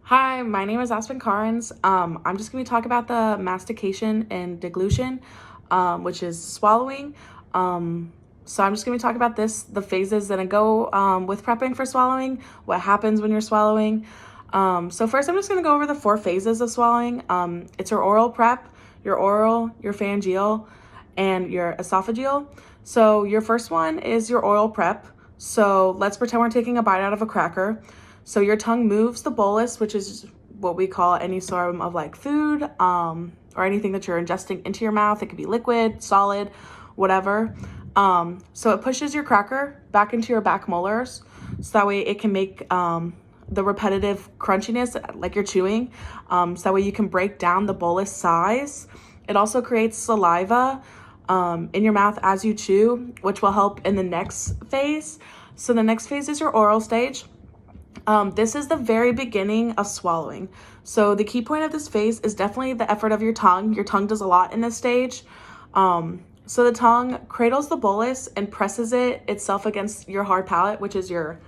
Hi, my name is Aspen Carnes. I'm just going to talk about the mastication and deglution, which is swallowing. So I'm just going to talk about the phases that go with prepping for swallowing, what happens when you're swallowing. So first I'm just going to go over the 4 phases of swallowing. It's your oral prep, your oral, your pharyngeal, and your esophageal. So your first one is your oral prep. So let's pretend we're taking a bite out of a cracker. So your tongue moves the bolus, which is what we call any sort of like food or anything that you're ingesting into your mouth. It could be liquid, solid, whatever. So it pushes your cracker back into your back molars. So that way it can make the repetitive crunchiness like you're chewing. So that way you can break down the bolus size. It also creates saliva in your mouth as you chew, which will help in the next phase. So the next phase is your oral stage. This is the very beginning of swallowing. So the key point of this phase is definitely the effort of your tongue. Your tongue does a lot in this stage. So the tongue cradles the bolus and presses it itself against your hard palate, which is your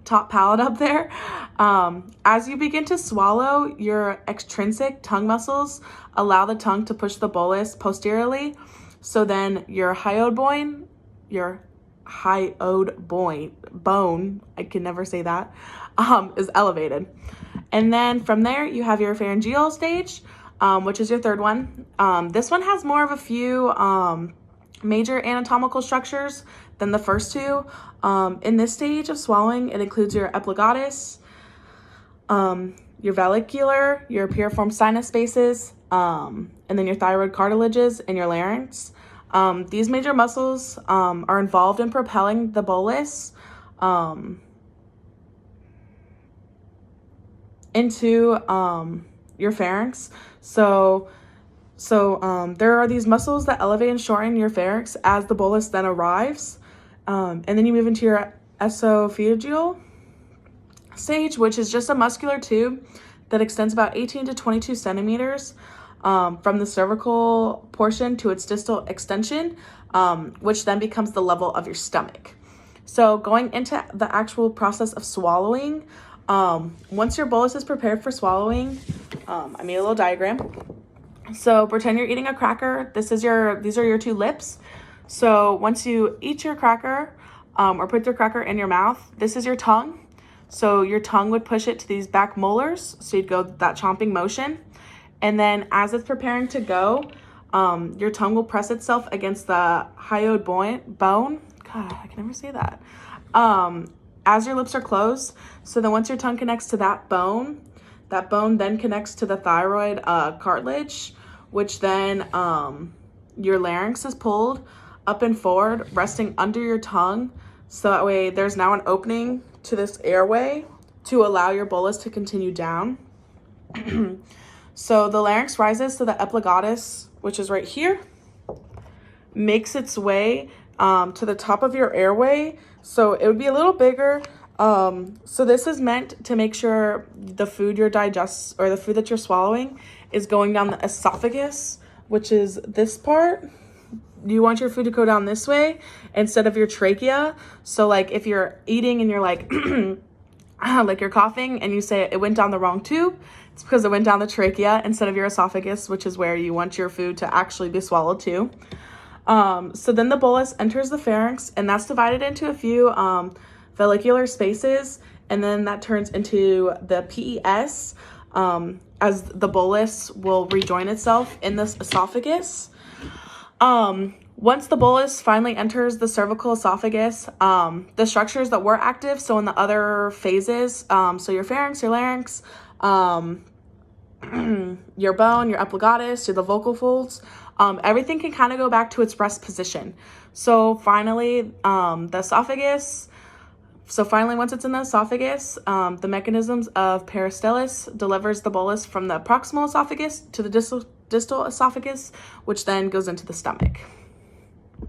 top palate up there. As you begin to swallow, your extrinsic tongue muscles allow the tongue to push the bolus posteriorly. So then your hyoid bone, I can never say that, is elevated. And then from there, you have your pharyngeal stage, which is your third one. This one has more of a few major anatomical structures than the first 2. In this stage of swallowing, it includes your epiglottis, your vallicular, your piriform sinus spaces, and then your thyroid cartilages and your larynx. These major muscles are involved in propelling the bolus into your pharynx. So there are these muscles that elevate and shorten your pharynx as the bolus then arrives. And then you move into your esophageal stage, which is just a muscular tube that extends about 18 to 22 centimeters from the cervical portion to its distal extension, which then becomes the level of your stomach. So going into the actual process of swallowing, once your bolus is prepared for swallowing, I made a little diagram. So pretend you're eating a cracker. These are your 2 lips. So once you eat your cracker or put your cracker in your mouth, this is your tongue. So your tongue would push it to these back molars. So you'd go that chomping motion. And then as it's preparing to go, your tongue will press itself against the hyoid bone. God, I can never say that. As your lips are closed. So then once your tongue connects to that bone then connects to the thyroid cartilage, which then your larynx is pulled up and forward, resting under your tongue. So that way there's now an opening to this airway to allow your bolus to continue down. So the larynx rises to the epiglottis, which is right here, makes its way to the top of your airway. So it would be a little bigger. So this is meant to make sure the food the food that you're swallowing is going down the esophagus, which is this part. You want your food to go down this way instead of your trachea. So like if you're eating and you're like, like you're coughing and you say it went down the wrong tube, it's because it went down the trachea instead of your esophagus, which is where you want your food to actually be swallowed to. So then the bolus enters the pharynx, and that's divided into a few vallicular spaces, and then that turns into the PES as the bolus will rejoin itself in this esophagus. Once the bolus finally enters the cervical esophagus, the structures that were active, so in the other phases, so your pharynx, your larynx, your bone, your epiglottis, the vocal folds, everything can kind of go back to its rest position. So finally, the esophagus. So finally, once it's in the esophagus, the mechanisms of peristalsis delivers the bolus from the proximal esophagus to the distal esophagus, which then goes into the stomach.